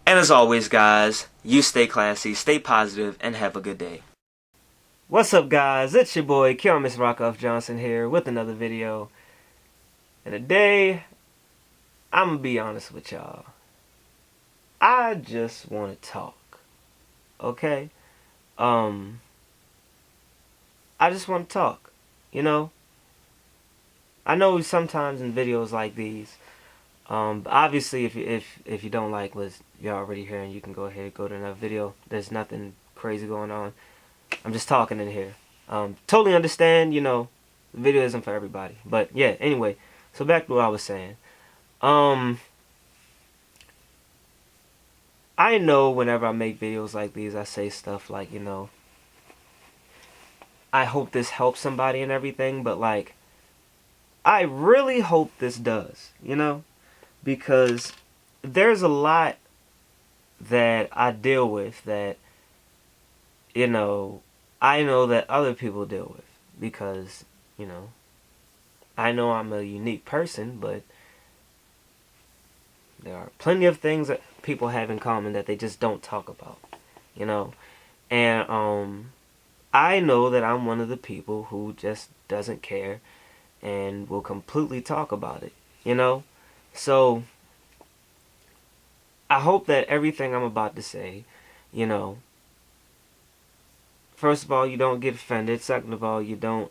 And as always, guys, you stay classy, stay positive, and have a good day. What's up, guys? It's your boy, Miss Rockoff Johnson here with another video. And today, I'm going to be honest with y'all. I just want to talk. Okay? I just want to talk. You know? I know sometimes in videos like these, obviously if you don't like what you're already hearing, you can go ahead and go to another video. There's nothing crazy going on. I'm just talking in here. Totally understand, the video isn't for everybody. But yeah, anyway, so back to what I was saying. I know whenever I make videos like these, I say stuff like, I hope this helps somebody and everything, but like, I really hope this does, because there's a lot that I deal with that, I know that other people deal with, because, I know I'm a unique person, but there are plenty of things that people have in common that they just don't talk about, and I know that I'm one of the people who just doesn't care and will completely talk about it, So, I hope that everything I'm about to say, first of all, you don't get offended. Second of all, you don't,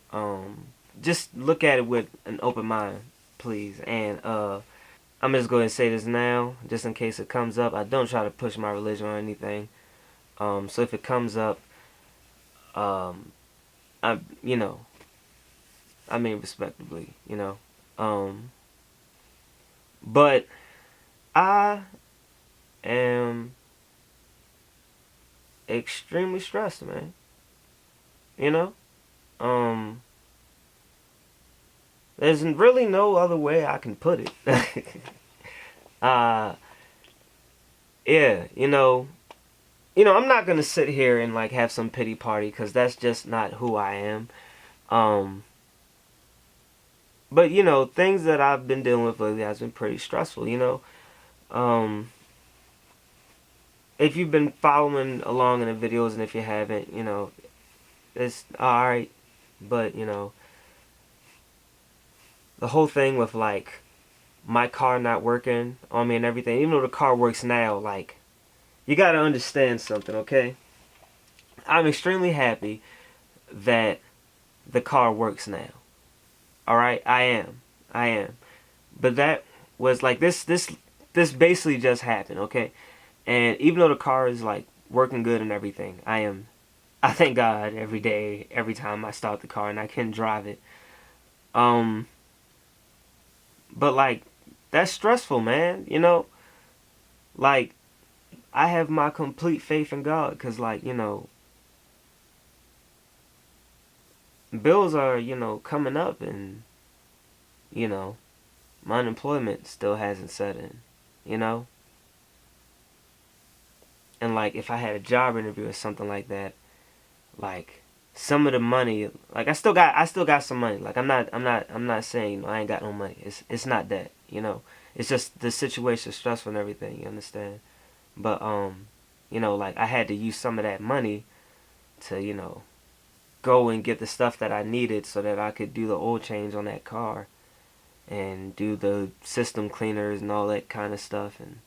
just look at it with an open mind, please. And, I'm just going to say this now, just in case it comes up. I don't try to push my religion or anything. So if it comes up, I mean respectably, but I am extremely stressed, man. There's really no other way I can put it. Yeah, I'm not gonna sit here and like have some pity party, because that's just not who I am. But things that I've been dealing with lately has been pretty stressful. If you've been following along in the videos, and if you haven't, it's alright. But the whole thing with like my car not working on me and everything, even though the car works now, like, you gotta understand something, okay? I'm extremely happy that the car works now. Alright, I am. But that was like, this basically just happened, okay? And even though the car is like working good and everything, I thank God every day, every time I start the car and I can drive it. But like, that's stressful, man, Like, I have my complete faith in God, because like, bills are, coming up, and, my unemployment still hasn't set in, And like, if I had a job interview or something like that, like, some of the money, like, I still got some money. Like, I'm not saying I ain't got no money. It's not that, It's just the situation is stressful and everything, you understand? But like, I had to use some of that money to, go and get the stuff that I needed so that I could do the oil change on that car and do the system cleaners and all that kind of stuff. And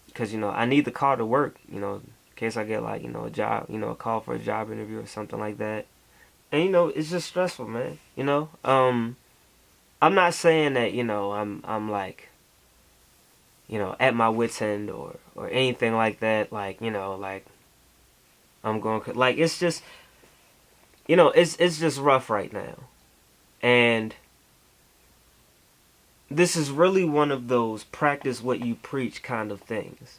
because I need the car to work, in case I get like, a job, a call for a job interview or something like that. And it's just stressful, man. I'm not saying that, I'm like, at my wit's end or anything like that. Like, like, I'm going, like, it's just, it's just rough right now. And this is really one of those practice what you preach kind of things.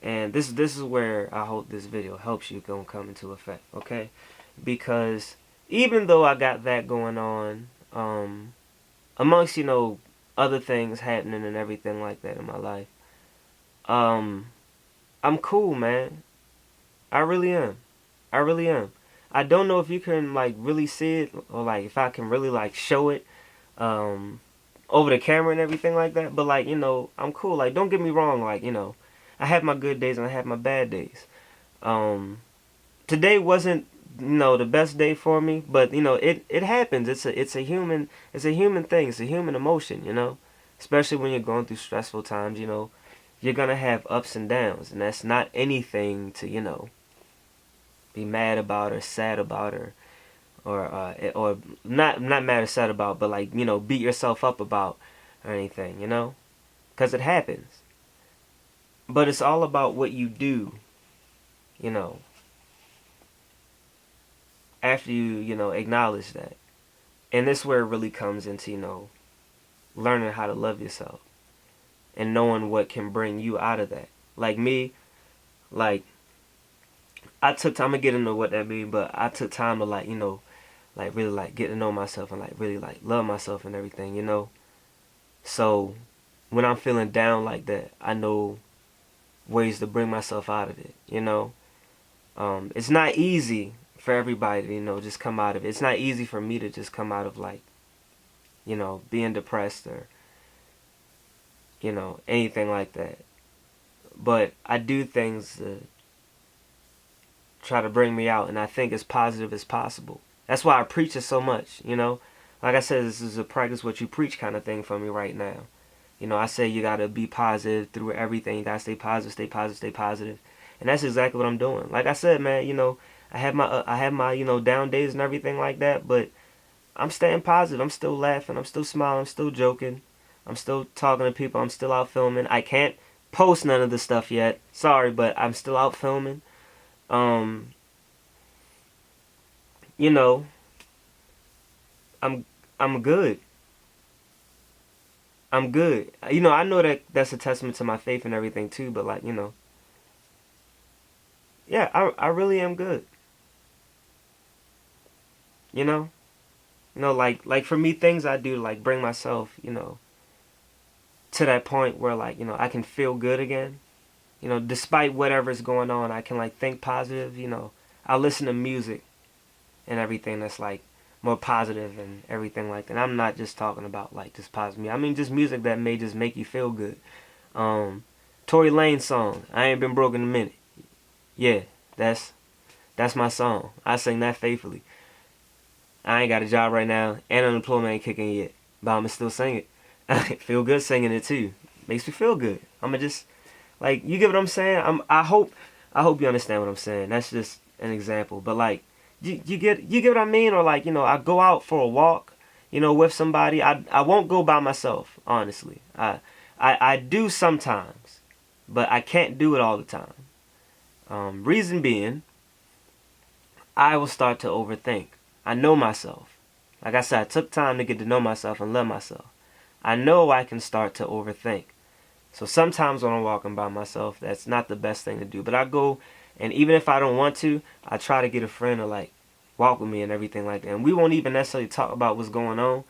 And this is where I hope this video helps you gonna come into effect, okay? Because even though I got that going on, amongst, other things happening and everything like that in my life, I'm cool, man. I really am. I don't know if you can like really see it, or like if I can really like show it, over the camera and everything like that. But like, I'm cool. Like, don't get me wrong. Like, I have my good days and I have my bad days. Um, Today wasn't, the best day for me, but it happens. It's a human thing. It's a human emotion. Especially when you're going through stressful times. You're gonna have ups and downs, and that's not anything to be mad about or sad about or not mad or sad about, but like beat yourself up about or anything, because it happens. But it's all about what you do, you know, after you acknowledge that, and this is where it really comes into learning how to love yourself and knowing what can bring you out of that. Like me, like I took time to get into what that means, but I took time to like really like get to know myself and like really like love myself and everything. So when I'm feeling down like that, I know ways to bring myself out of it. It's not easy for everybody to just come out of it. It's not easy for me to just come out of like being depressed or anything like that. But I do things to try to bring me out, and I think as positive as possible. That's why I preach it so much. Like I said, this is a practice what you preach kind of thing for me right now. I say you gotta be positive through everything. You gotta stay positive, stay positive, stay positive, and that's exactly what I'm doing. Like I said, man, I have my down days and everything like that, but I'm staying positive. I'm still laughing. I'm still smiling. I'm still joking. I'm still talking to people. I'm still out filming. I can't post none of the stuff yet. Sorry, but I'm still out filming. Um, you know, I'm I'm good. I'm good. I know that that's a testament to my faith and everything too, but like, yeah, I really am good. You know? Like for me things I do like bring myself, to that point where like, I can feel good again. Despite whatever's going on, I can like think positive. I listen to music and everything that's like more positive and everything like that. I'm not just talking about like just positive music. I mean just music that may just make you feel good. Um, Tory Lanez song, I Ain't Been Broke in a Minute. Yeah, that's my song. I sing that faithfully. I ain't got a job right now, and unemployment ain't kicking yet, but I'ma still sing it. I feel good singing it too. Makes me feel good. I'ma just like you get what I'm saying. I hope you understand what I'm saying. That's just an example, but like you get what I mean, or like I go out for a walk, with somebody. I won't go by myself, honestly. I do sometimes, but I can't do it all the time. Reason being, I will start to overthink. I know myself. Like I said, I took time to get to know myself and love myself. I know I can start to overthink. So sometimes when I'm walking by myself, that's not the best thing to do. But I go, and even if I don't want to, I try to get a friend to like walk with me and everything like that. And we won't even necessarily talk about what's going on,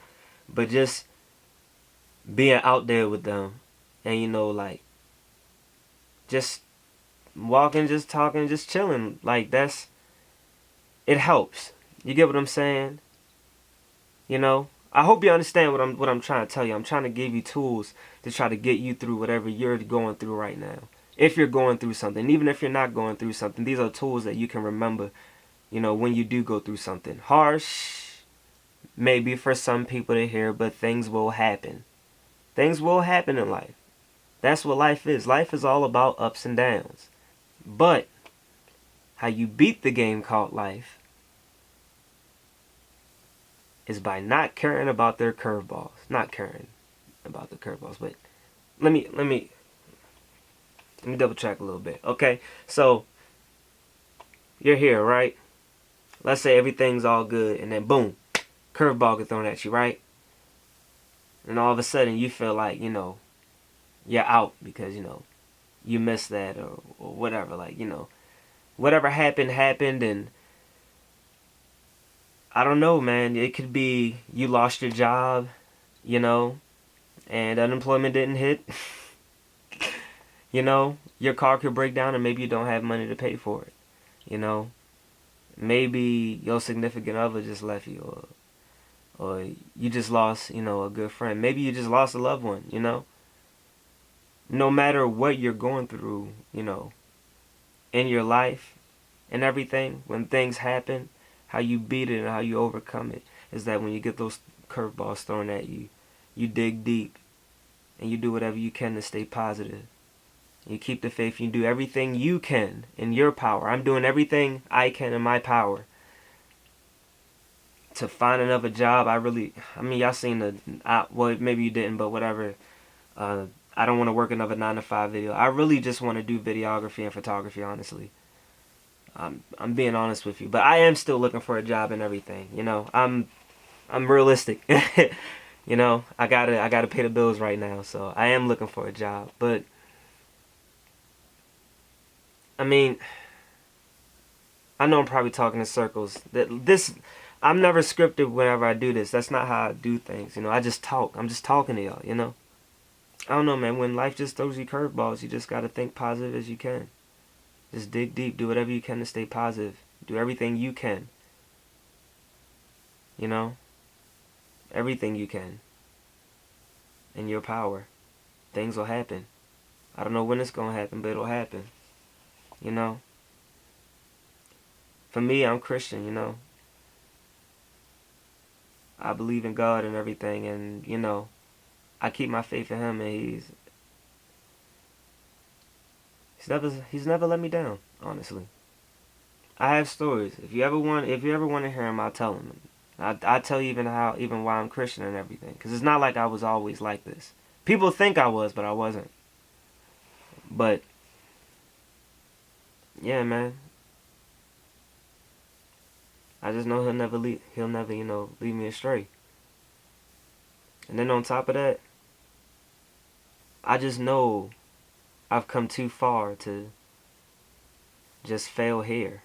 but just being out there with them, and like just walking, just talking, just chilling. Like it helps. You get what I'm saying? I hope you understand what I'm trying to tell you. I'm trying to give you tools to try to get you through whatever you're going through right now. If you're going through something, even if you're not going through something, these are tools that you can remember, when you do go through something. Harsh, maybe for some people to hear, but things will happen. Things will happen in life. That's what life is. Life is all about ups and downs. But how you beat the game called life is by not caring about their curveballs. Not caring about the curveballs, but let me double check a little bit. Okay, so you're here, right? Let's say everything's all good, and then boom, curveball gets thrown at you, right? And all of a sudden you feel like you're out because you missed that or whatever. Like whatever happened, and I don't know, man. It could be you lost your job, and unemployment didn't hit. Your car could break down and maybe you don't have money to pay for it. Maybe your significant other just left you, or you just lost, you know, a good friend. Maybe you just lost a loved one, you know. No matter what you're going through, you know, in your life and everything, when things happen, how you beat it and how you overcome it is that when you get those curveballs thrown at you, you dig deep and you do whatever you can to stay positive. You keep the faith. You do everything you can in your power. I'm doing everything I can in my power to find another job. I mean, y'all seen well, maybe you didn't, but whatever. Uh, I don't want to work another 9 to 5 video. I really just want to do videography and photography, honestly. I'm being honest with you, but I am still looking for a job and everything. You know, I'm realistic. You know, I gotta pay the bills right now, so I am looking for a job. But I mean, I know I'm probably talking in circles. I'm never scripted whenever I do this. That's not how I do things. You know, I just talk. I'm just talking to y'all. You know, I don't know, man. When life just throws you curveballs, you just gotta think positive as you can. Just dig deep. Do whatever you can to stay positive. Do everything you can. You know, everything you can. In your power. Things will happen. I don't know when it's gonna happen, but it'll happen. You know. For me, I'm Christian. You know. I believe in God and everything, and you know, I keep my faith in Him, and He's never let me down. Honestly, I have stories. If you ever want to hear them, I'll tell them. I tell you even why I'm Christian and everything, because it's not like I was always like this. People think I was, but I wasn't. But yeah, man, I just know He'll never, you know, lead me astray. And then on top of that, I just know I've come too far to just fail here.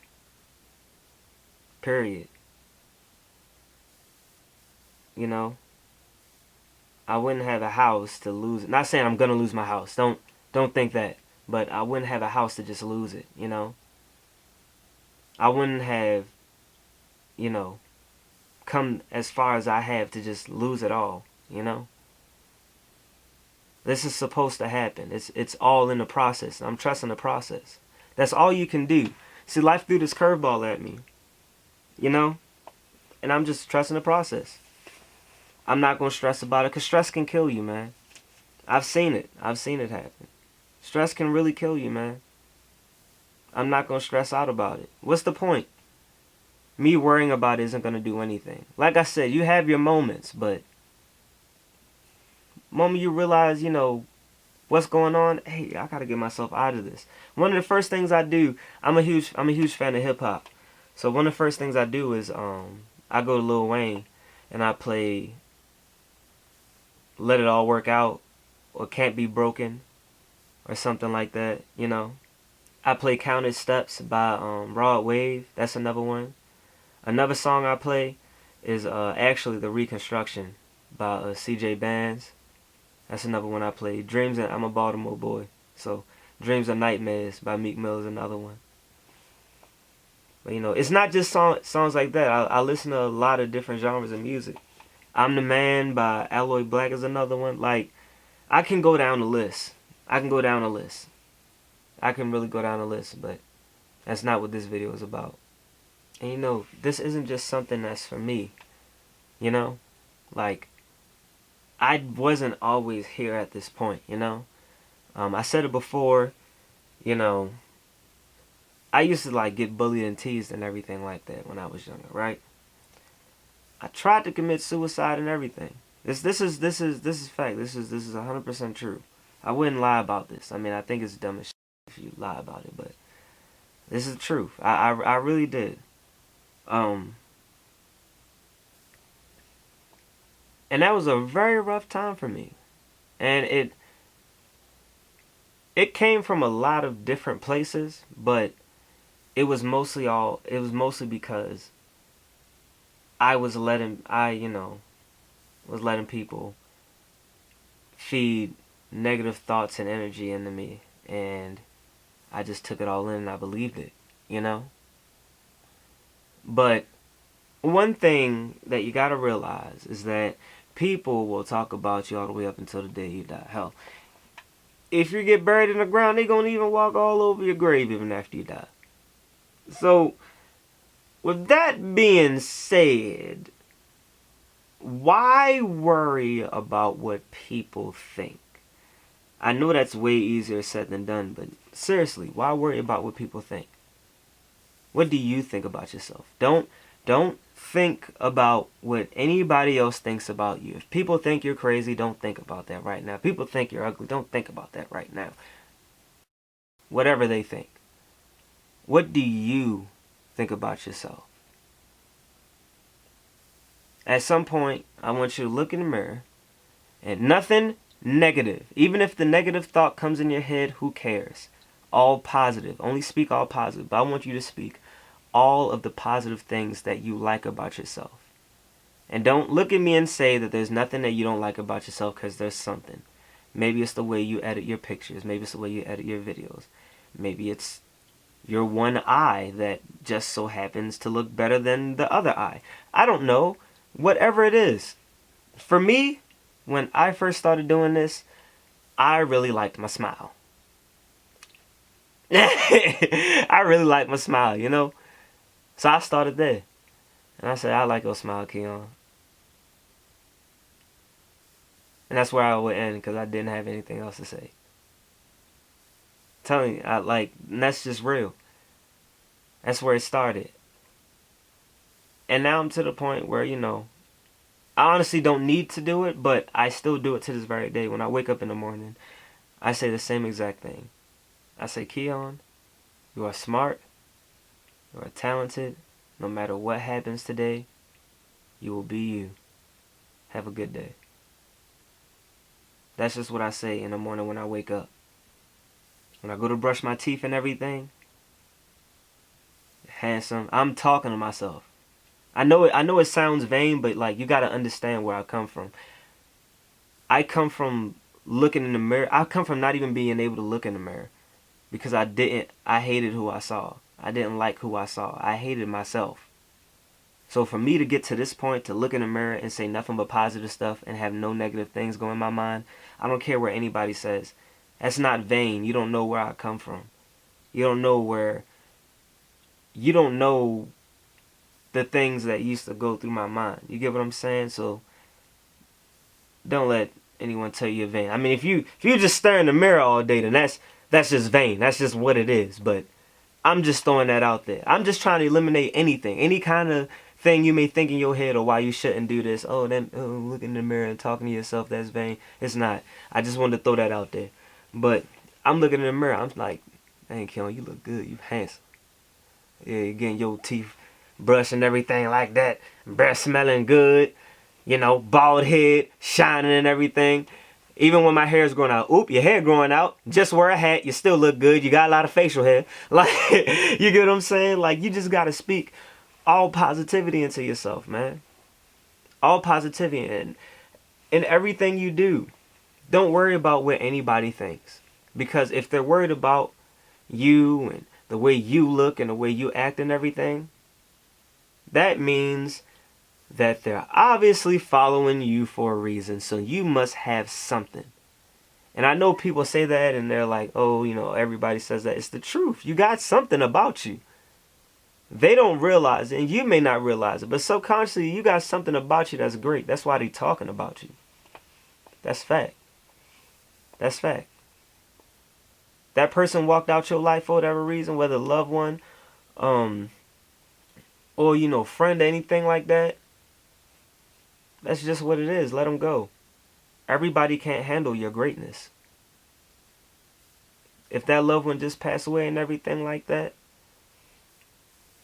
Period. You know, I wouldn't have a house to lose it. Not saying I'm gonna lose my house. Don't think that. But I wouldn't have a house to just lose it, you know? I wouldn't have, you know, come as far as I have to just lose it all, you know? This is supposed to happen. It's all in the process. I'm trusting the process. That's all you can do. See, life threw this curveball at me, you know? And I'm just trusting the process. I'm not going to stress about it, because stress can kill you, man. I've seen it. I've seen it happen. Stress can really kill you, man. I'm not going to stress out about it. What's the point? Me worrying about it isn't going to do anything. Like I said, you have your moments, but the moment you realize, you know, what's going on, hey, I got to get myself out of this. One of the first things I do, I'm a huge fan of hip hop. So one of the first things I do is I go to Lil Wayne and I play Let It All Work Out or Can't Be Broken or something like that, you know. I play Counted Steps by Rod Wave. That's another one. Another song I play is actually The Reconstruction by CJ Bands. That's another one I play. I'm a Baltimore boy, so Dreams and Nightmares by Meek Mill is another one. But you know, it's not just songs like that. I listen to a lot of different genres of music. I'm the Man by Alloy Black is another one. Like, I can go down the list. I can really go down the list, but that's not what this video is about. And you know, this isn't just something that's for me. You know? Like, I wasn't always here at this point, you know? I said it before, you know, I used to like get bullied and teased and everything like that when I was younger, right? I tried to commit suicide and everything. This is fact. This is 100% true. I wouldn't lie about this. I mean, I think it's dumb as shit if you lie about it, but this is the truth. I really did. And that was a very rough time for me. And it came from a lot of different places, but it was mostly because I was letting people feed negative thoughts and energy into me, and I just took it all in and I believed it, you know? But one thing that you gotta realize is that people will talk about you all the way up until the day you die. Hell, if you get buried in the ground, they gonna even walk all over your grave even after you die. So, with that being said, why worry about what people think? I know that's way easier said than done, but seriously, why worry about what people think? What do you think about yourself? Don't think about what anybody else thinks about you. If people think you're crazy, don't think about that right now. If people think you're ugly, don't think about that right now. Whatever they think. What do you think about yourself? At some point, I want you to look in the mirror and nothing negative. Even if the negative thought comes in your head, who cares? All positive. Only speak all positive. But I want you to speak all of the positive things that you like about yourself. And don't look at me and say that there's nothing that you don't like about yourself, because there's something. Maybe it's the way you edit your pictures. Maybe it's the way you edit your videos. Maybe it's your one eye that just so happens to look better than the other eye. I don't know. Whatever it is. For me, when I first started doing this, I really liked my smile. I really liked my smile, you know? So I started there. And I said, I like your smile, Keon. And that's where I would end, because I didn't have anything else to say. Telling you, and that's just real. That's where it started. And now I'm to the point where, I honestly don't need to do it, but I still do it to this very day. When I wake up in the morning, I say the same exact thing. I say, Keon, you are smart, you are talented. No matter what happens today, you will be you. Have a good day. That's just what I say in the morning when I wake up. When I go to brush my teeth and everything, handsome, I'm talking to myself. I know it sounds vain, but you got to understand where I come from. I come from looking in the mirror. I come from not even being able to look in the mirror, because I hated who I saw. I didn't like who I saw. I hated myself. So for me to get to this point, to look in the mirror and say nothing but positive stuff and have no negative things go in my mind, I don't care what anybody says. That's not vain. You don't know where I come from. You don't know the things that used to go through my mind. You get what I'm saying? So don't let anyone tell you you're vain. I mean, if you just stare in the mirror all day, then that's just vain. That's just what it is. But I'm just throwing that out there. I'm just trying to eliminate anything, any kind of thing you may think in your head or why you shouldn't do this. Look in the mirror and talking to yourself, that's vain. It's not. I just wanted to throw that out there. But I'm looking in the mirror. I'm like, dang, Keon, you look good. You handsome. Yeah, you're getting your teeth brushed and everything like that. Breath smelling good. Bald head, shining and everything. Even when my hair is growing out, your hair growing out, just wear a hat, you still look good, you got a lot of facial hair. You get what I'm saying? You just got to speak all positivity into yourself, man. All positivity in everything you do. Don't worry about what anybody thinks. Because if they're worried about you and the way you look and the way you act and everything, that means that they're obviously following you for a reason. So you must have something. And I know people say that and they're like, oh, everybody says that. It's the truth. You got something about you. They don't realize it, and you may not realize it, but subconsciously you got something about you that's great. That's why they're talking about you. That's fact. That's fact. That person walked out your life for whatever reason, whether a loved one, or friend or anything like that. That's just what it is. Let them go. Everybody can't handle your greatness. If that loved one just passed away and everything like that,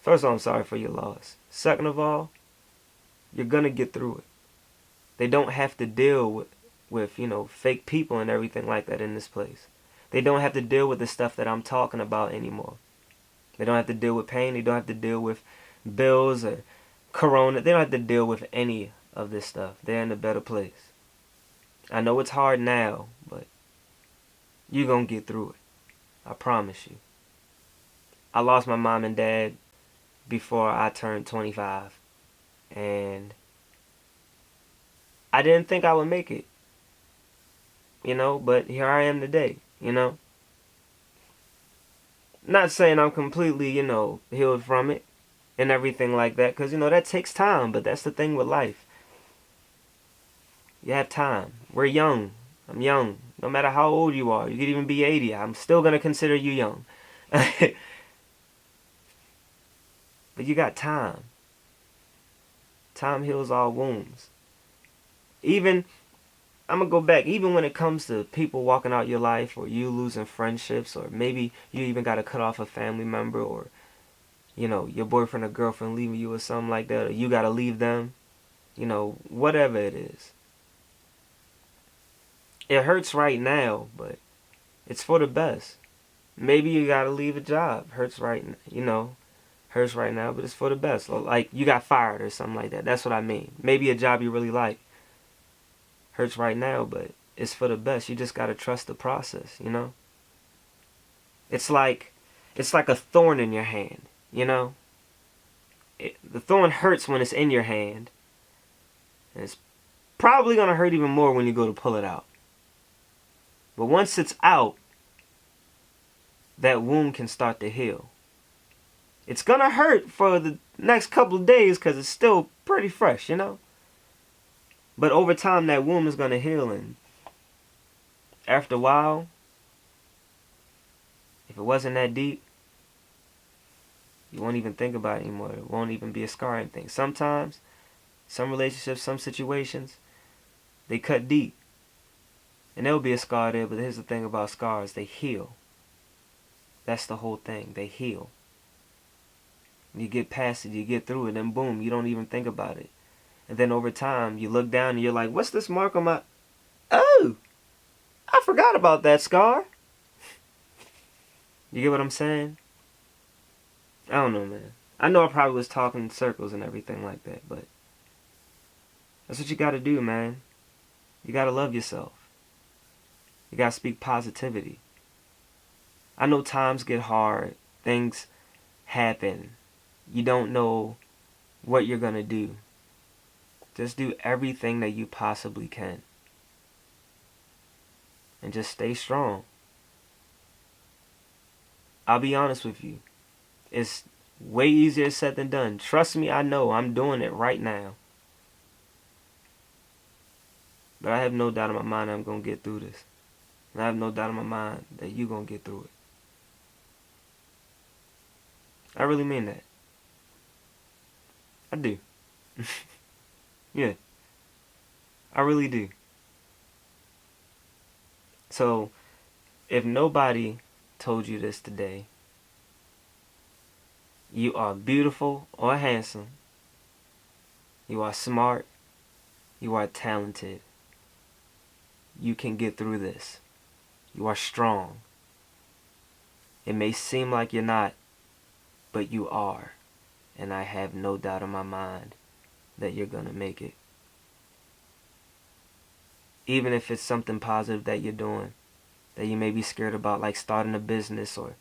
first of all, I'm sorry for your loss. Second of all, you're going to get through it. They don't have to deal with fake people and everything like that in this place. They don't have to deal with the stuff that I'm talking about anymore. They don't have to deal with pain. They don't have to deal with bills or corona. They don't have to deal with any of this stuff. They're in a better place. I know it's hard now, but you're going to get through it. I promise you. I lost my mom and dad before I turned 25. And I didn't think I would make it, but here I am today. Not saying I'm completely, healed from it and everything like that, because, that takes time, but that's the thing with life. You have time. We're young. I'm young. No matter how old you are, you could even be 80. I'm still going to consider you young. But you got time. Time heals all wounds. Even, I'm going to go back, even when it comes to people walking out your life, or you losing friendships, or maybe you even got to cut off a family member, or, your boyfriend or girlfriend leaving you or something like that, or you got to leave them, whatever it is. It hurts right now, but it's for the best. Maybe you got to leave a job. Hurts right now, but it's for the best. Like you got fired or something like that. That's what I mean. Maybe a job you really like. Hurts right now, but it's for the best. You just got to trust the process, It's like a thorn in your hand, The thorn hurts when it's in your hand. And it's probably going to hurt even more when you go to pull it out. But once it's out, that wound can start to heal. It's going to hurt for the next couple of days because it's still pretty fresh, But over time, that wound is going to heal. And after a while, if it wasn't that deep, you won't even think about it anymore. It won't even be a scar or anything. Sometimes, some relationships, some situations, they cut deep. And there'll be a scar there, but here's the thing about scars. They heal. That's the whole thing. They heal. You get past it, you get through it, and boom, you don't even think about it. And then over time, you look down and you're like, what's this mark on my... Oh! I forgot about that scar. You get what I'm saying? I don't know, man. I know I probably was talking in circles and everything like that, but... that's what you gotta do, man. You gotta love yourself. You gotta speak positivity. I know times get hard. Things happen. You don't know what you're gonna do. Just do everything that you possibly can. And just stay strong. I'll be honest with you. It's way easier said than done. Trust me, I know. I'm doing it right now. But I have no doubt in my mind I'm going to get through this. And I have no doubt in my mind that you're going to get through it. I really mean that. I do. Yeah. I really do. So, if nobody told you this today, you are beautiful or handsome. You are smart. You are talented. You can get through this. You are strong. It may seem like you're not, but you are. And I have no doubt in my mind that you're going to make it. Even if it's something positive that you're doing, that you may be scared about, like starting a business or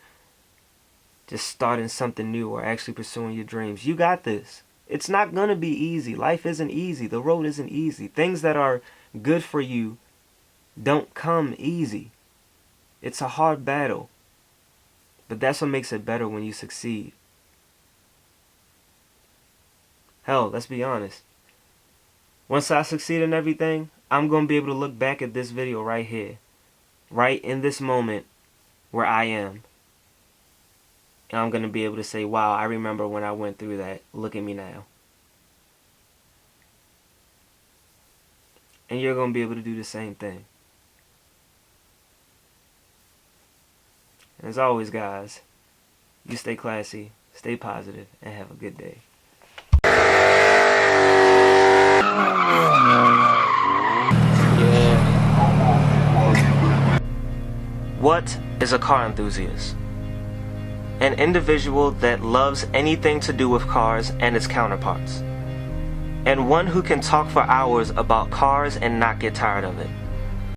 just starting something new or actually pursuing your dreams. You got this. It's not going to be easy. Life isn't easy. The road isn't easy. Things that are good for you don't come easy. It's a hard battle. But that's what makes it better when you succeed. Hell, let's be honest. Once I succeed in everything, I'm going to be able to look back at this video right here. Right in this moment where I am. And I'm going to be able to say, wow, I remember when I went through that. Look at me now. And you're going to be able to do the same thing. And as always, guys, you stay classy, stay positive, and have a good day. What is a car enthusiast? An individual that loves anything to do with cars and its counterparts. And one who can talk for hours about cars and not get tired of it.